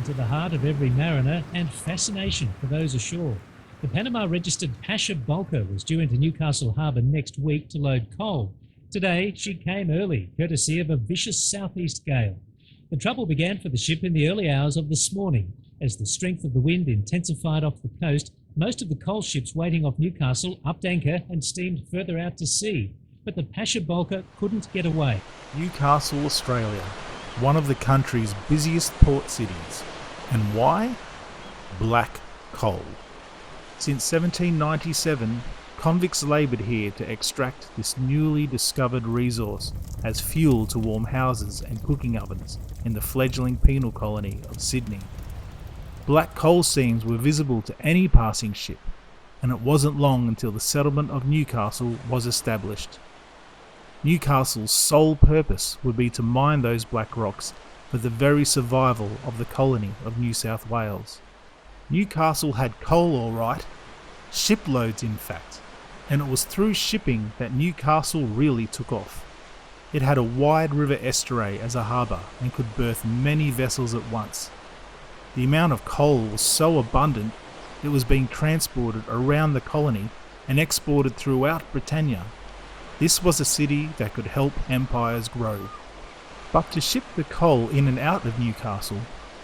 into the heart of every mariner and fascination for those ashore. The Panama-registered Pasha Bulker was due into Newcastle harbour next week to load coal. Today, she came early, courtesy of a vicious southeast gale. The trouble began for the ship in the early hours of this morning. As the strength of the wind intensified off the coast, most of the coal ships waiting off Newcastle upped anchor and steamed further out to sea. But the Pasha Bulker couldn't get away. Newcastle Australia, one of the country's busiest port cities. And why? Black coal. Since 1797, convicts laboured here to extract this newly discovered resource as fuel to warm houses and cooking ovens in the fledgling penal colony of Sydney. Black coal seams were visible to any passing ship, and it wasn't long until the settlement of Newcastle was established. Newcastle's sole purpose would be to mine those black rocks for the very survival of the colony of New South Wales. Newcastle had coal all right, shiploads in fact, and it was through shipping that Newcastle really took off. It had a wide river estuary as a harbour and could berth many vessels at once. The amount of coal was so abundant it was being transported around the colony and exported throughout Britannia. This was a city that could help empires grow. But to ship the coal in and out of Newcastle,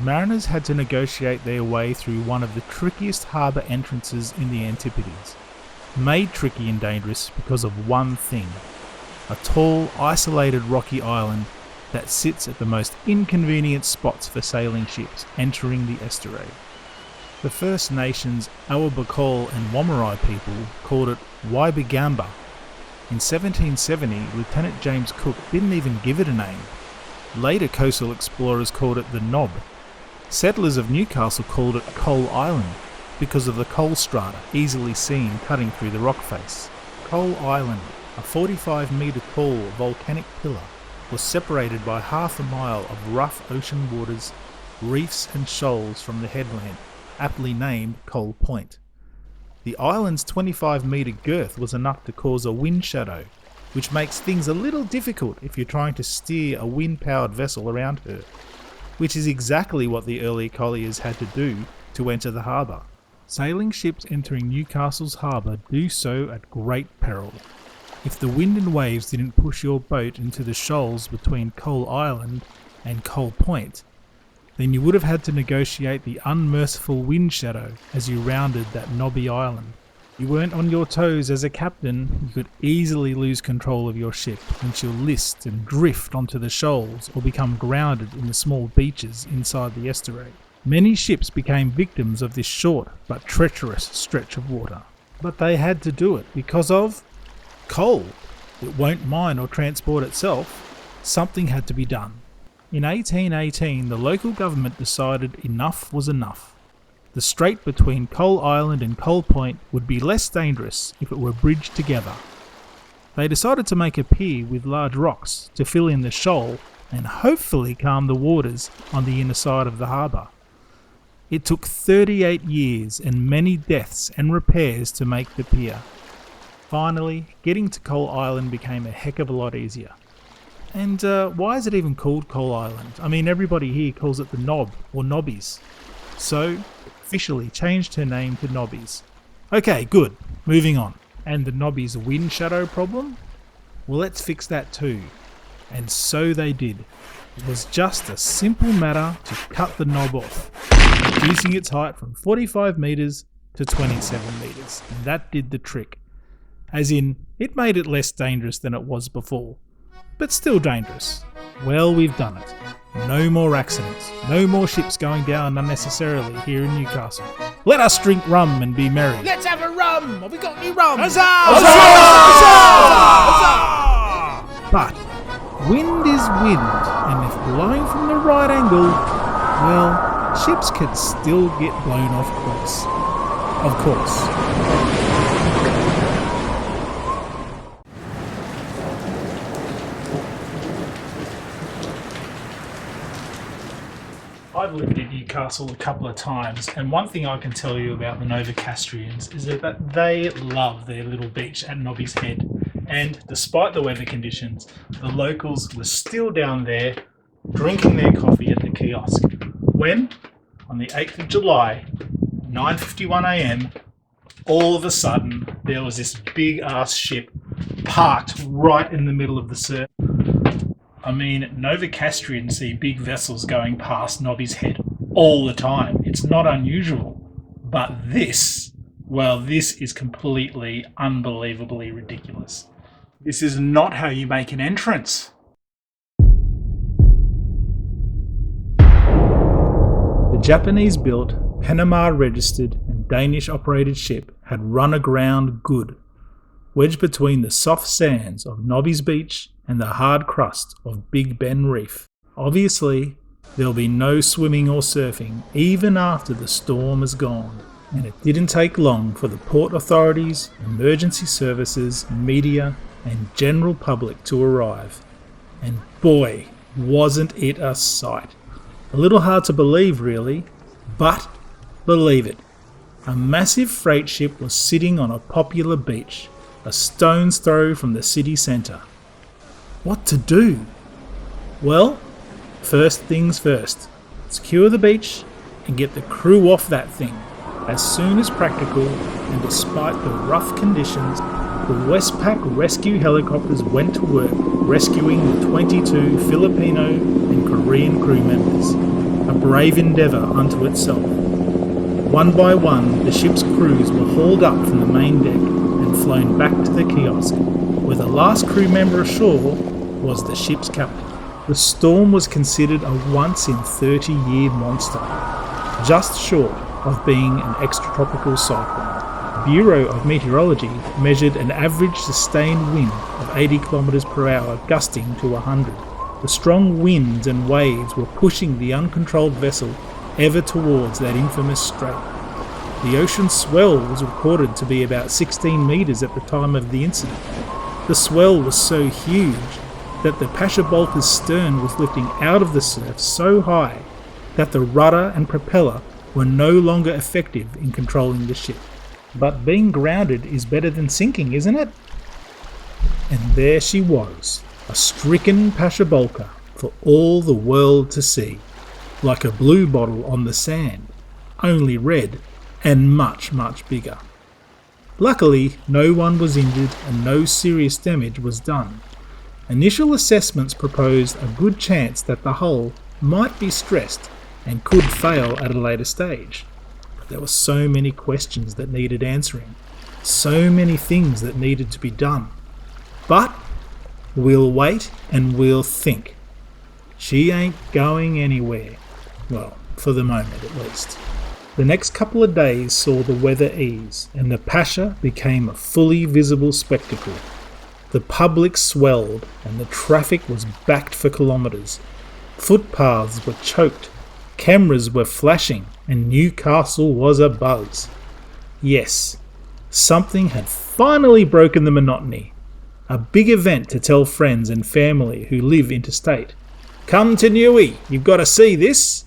mariners had to negotiate their way through one of the trickiest harbour entrances in the Antipodes. Made tricky and dangerous because of one thing: a tall, isolated rocky island that sits at the most inconvenient spots for sailing ships entering the estuary. The First Nations Awabakal and Wammarai people called it Waibigamba. In 1770, Lieutenant James Cook didn't even give it a name. Later coastal explorers called it the Nob. Settlers of Newcastle called it Coal Island because of the coal strata easily seen cutting through the rock face. Coal Island, a 45-metre tall volcanic pillar, was separated by half a mile of rough ocean waters, reefs and shoals from the headland, aptly named Coal Point. The island's 25-metre girth was enough to cause a wind shadow, which makes things a little difficult if you're trying to steer a wind-powered vessel around her, which is exactly what the early colliers had to do to enter the harbour. Sailing ships entering Newcastle's harbour do so at great peril. If the wind and waves didn't push your boat into the shoals between Coal Island and Coal Point, then you would have had to negotiate the unmerciful wind shadow as you rounded that Nobby Island. You weren't on your toes as a captain, you could easily lose control of your ship and she'll list and drift onto the shoals or become grounded in the small beaches inside the estuary. Many ships became victims of this short but treacherous stretch of water. But they had to do it because of coal. It won't mine or transport itself. Something had to be done. In 1818, the local government decided enough was enough. The strait between Coal Island and Coal Point would be less dangerous if it were bridged together. They decided to make a pier with large rocks to fill in the shoal and hopefully calm the waters on the inner side of the harbour. It took 38 years and many deaths and repairs to make the pier. Finally, getting to Coal Island became a heck of a lot easier. And why is it even called Coal Island? I mean, everybody here calls it the Nob or Nobbies. So, officially changed her name to Nobbies. Okay, good. Moving on. And the Nobbies' wind shadow problem? Well, let's fix that too. And so they did. It was just a simple matter to cut the knob off, reducing its height from 45 metres to 27 metres. And that did the trick. As in, it made it less dangerous than it was before. But still dangerous. Well, we've done it. No more accidents. No more ships going down unnecessarily here in Newcastle. Let us drink rum and be merry. Let's have a rum! Have we got any rum? Huzzah! Huzzah! Huzzah! But wind is wind, and if blowing from the right angle, well, ships can still get blown off course. Of course. I've lived in Newcastle a couple of times, and one thing I can tell you about the Novocastrians is that they love their little beach at Nobby's Head. And despite the weather conditions, the locals were still down there drinking their coffee at the kiosk. When? on the 8th of July, 9:51 a.m, all of a sudden there was this big ass ship parked right in the middle of the surf. I mean, Novocastrians see big vessels going past Nobby's head all the time. It's not unusual. But this, well, this is completely, unbelievably ridiculous. This is not how you make an entrance. The Japanese-built, Panama-registered and Danish-operated ship had run aground good, wedged between the soft sands of Nobby's Beach and the hard crust of Big Ben Reef. Obviously, there'll be no swimming or surfing even after the storm is gone. And it didn't take long for the port authorities, emergency services, media and general public to arrive. And boy, wasn't it a sight. A little hard to believe really, but believe it. A massive freight ship was sitting on a popular beach, a stone's throw from the city centre. What to do? Well, first things first. Secure the beach and get the crew off that thing as soon as practical, and despite the rough conditions, the Westpac rescue helicopters went to work rescuing the 22 Filipino and Korean crew members, a brave endeavour unto itself. One by one, the ship's crews were hauled up from the main deck and flown back to the kiosk, where the last crew member ashore was the ship's captain. The storm was considered a once-in-30-year monster, just short of being an extratropical cyclone. The Bureau of Meteorology measured an average sustained wind of 80 kilometres per hour gusting to 100. The strong winds and waves were pushing the uncontrolled vessel ever towards that infamous strait. The ocean swell was recorded to be about 16 metres at the time of the incident. The swell was so huge that the Pasha Bulker's stern was lifting out of the surf so high that the rudder and propeller were no longer effective in controlling the ship. But being grounded is better than sinking, isn't it? And there she was, a stricken Pasha Bulker for all the world to see, like a blue bottle on the sand, only red and much, much bigger. Luckily, no one was injured and no serious damage was done. Initial assessments proposed a good chance that the hull might be stressed and could fail at a later stage. But there were so many questions that needed answering, so many things that needed to be done. But we'll wait and we'll think. She ain't going anywhere. Well, for the moment at least. The next couple of days saw the weather ease and the Pasha became a fully visible spectacle. The public swelled and the traffic was backed for kilometres. Footpaths were choked. Cameras were flashing and Newcastle was abuzz. Yes, something had finally broken the monotony. A big event to tell friends and family who live interstate. Come to Newey, you've got to see this.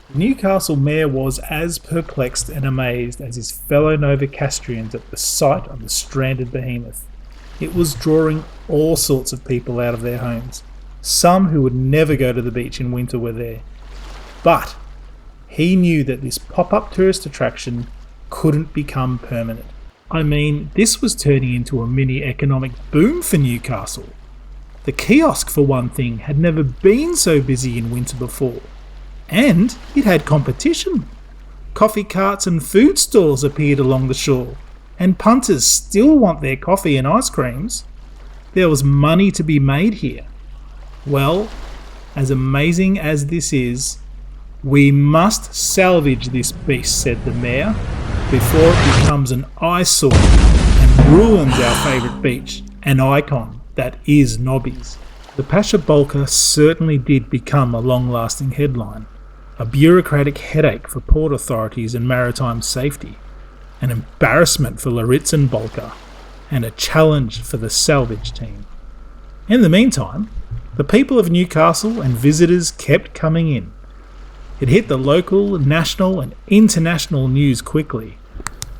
The Newcastle mayor was as perplexed and amazed as his fellow Novocastrians at the sight of the stranded behemoth. It was drawing all sorts of people out of their homes. Some who would never go to the beach in winter were there. But he knew that this pop-up tourist attraction couldn't become permanent. I mean, this was turning into a mini economic boom for Newcastle. The kiosk, for one thing, had never been so busy in winter before. And it had competition. Coffee carts and food stalls appeared along the shore, and punters still want their coffee and ice creams. There was money to be made here. Well, as amazing as this is, we must salvage this beast, said the mayor, before it becomes an eyesore and ruins our favourite beach, an icon that is Nobby's. The Pasha Bulker certainly did become a long-lasting headline, a bureaucratic headache for port authorities and maritime safety, an embarrassment for Laritz and Bulker, and a challenge for the salvage team. In the meantime, the people of Newcastle and visitors kept coming in. It hit the local, national and international news quickly.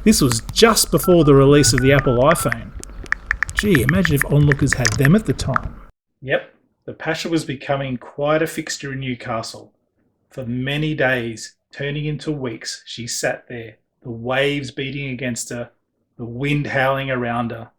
This was just before the release of the Apple iPhone. Gee, imagine if onlookers had them at the time. Yep, the Pasha was becoming quite a fixture in Newcastle. For many days, Turning into weeks, she sat there, the waves beating against her, the wind howling around her,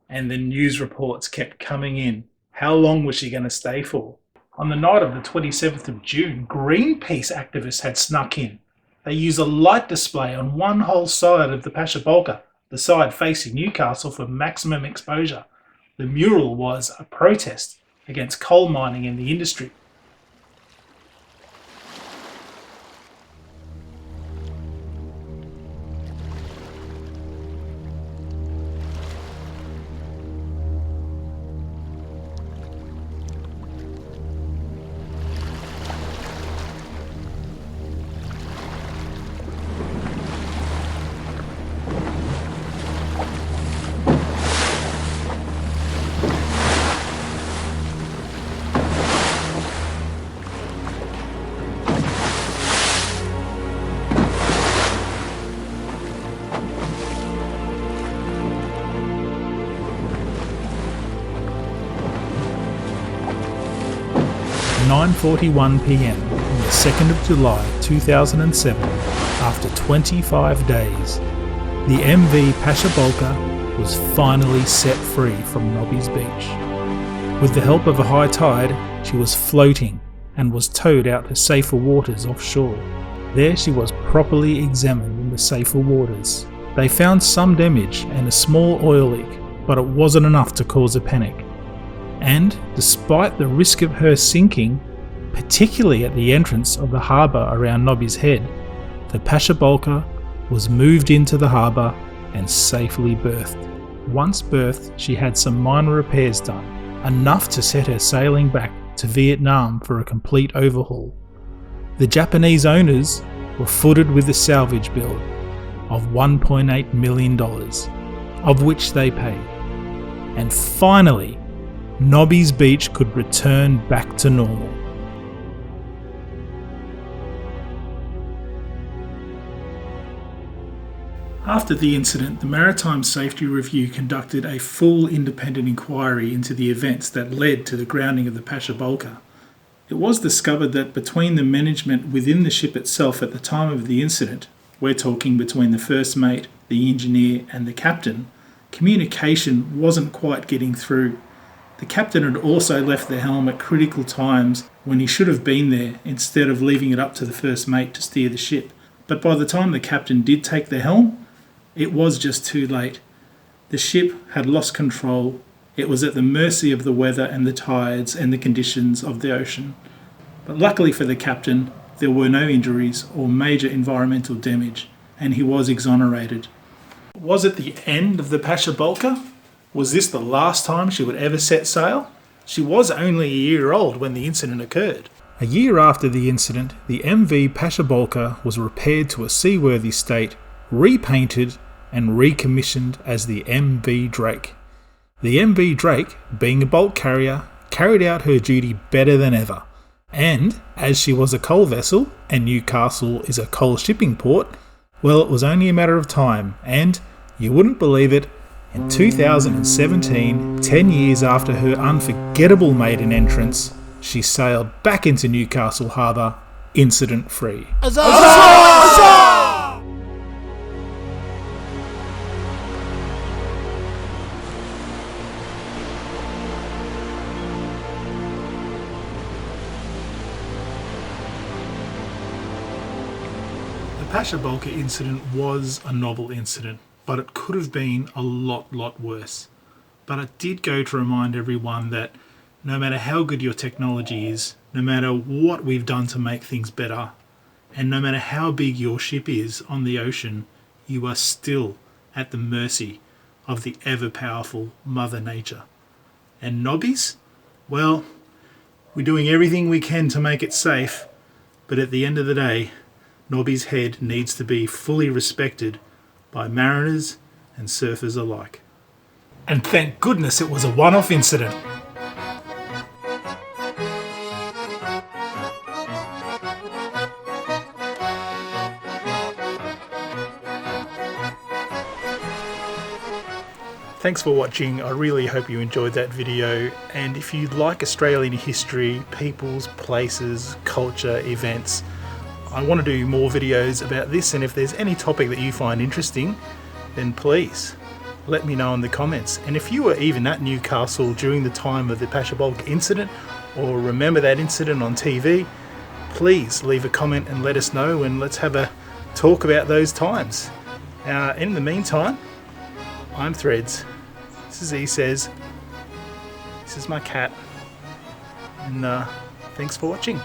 and the news reports kept coming in. How long was she going to stay for? On the night of the 27th of June, Greenpeace activists had snuck in. They used a light display on one whole side of the Pasha Bulker, the side facing Newcastle, for maximum exposure. The mural was a protest against coal mining in the industry. At 9:41 p.m. on the 2nd of July 2007, after 25 days, the MV Pasha Bulker was finally set free from Nobby's beach. With the help of a high tide, she was floating and was towed out to safer waters offshore. There she was properly examined in the safer waters. They found some damage and a small oil leak, but it wasn't enough to cause a panic. And despite the risk of her sinking, particularly at the entrance of the harbour around Nobby's Head, the Pasha Bulker was moved into the harbour and safely berthed. Once berthed, she had some minor repairs done, enough to set her sailing back to Vietnam for a complete overhaul. The Japanese owners were footed with a salvage bill of $1.8 million, of which they paid. And finally, Nobby's beach could return back to normal. After the incident, the Maritime Safety Review conducted a full independent inquiry into the events that led to the grounding of the Pasha Bulker. It was discovered that between the management within the ship itself at the time of the incident, we're talking between the first mate, the engineer and the captain, communication wasn't quite getting through. The captain had also left the helm at critical times when he should have been there, instead of leaving it up to the first mate to steer the ship. But by the time the captain did take the helm, it was just too late. The ship had lost control. It was at the mercy of the weather and the tides and the conditions of the ocean. But luckily for the captain, there were no injuries or major environmental damage, and he was exonerated. Was it the end of the Pasha Bulker? Was this the last time she would ever set sail? She was only a year old when the incident occurred. A year after the incident, the MV Pasha Bulker was repaired to a seaworthy state, repainted and recommissioned as the MV Drake. The MV Drake, being a bulk carrier, carried out her duty better than ever. And, as she was a coal vessel, and Newcastle is a coal shipping port, well, it was only a matter of time, and, you wouldn't believe it, in 2017, 10 years after her unforgettable maiden entrance, she sailed back into Newcastle Harbour, incident-free. The Pasha Bulker incident was a novel incident, but it could have been a lot worse. But it did go to remind everyone that no matter how good your technology is, no matter what we've done to make things better, and no matter how big your ship is on the ocean, you are still at the mercy of the ever-powerful Mother Nature. And Nobbies? Well, we're doing everything we can to make it safe, but at the end of the day, Nobby's Head needs to be fully respected by mariners and surfers alike. And thank goodness it was a one-off incident. Thanks for watching. I really hope you enjoyed that video, and if you like Australian history, peoples, places, culture, events, I want to do more videos about this, and if there's any topic that you find interesting, then please let me know in the comments. And if you were even at Newcastle during the time of the Pasha Bulker incident, or remember that incident on TV, please leave a comment and let us know, and let's have a talk about those times. In the meantime, I'm Threads. This is He Says. This is my cat. And thanks for watching.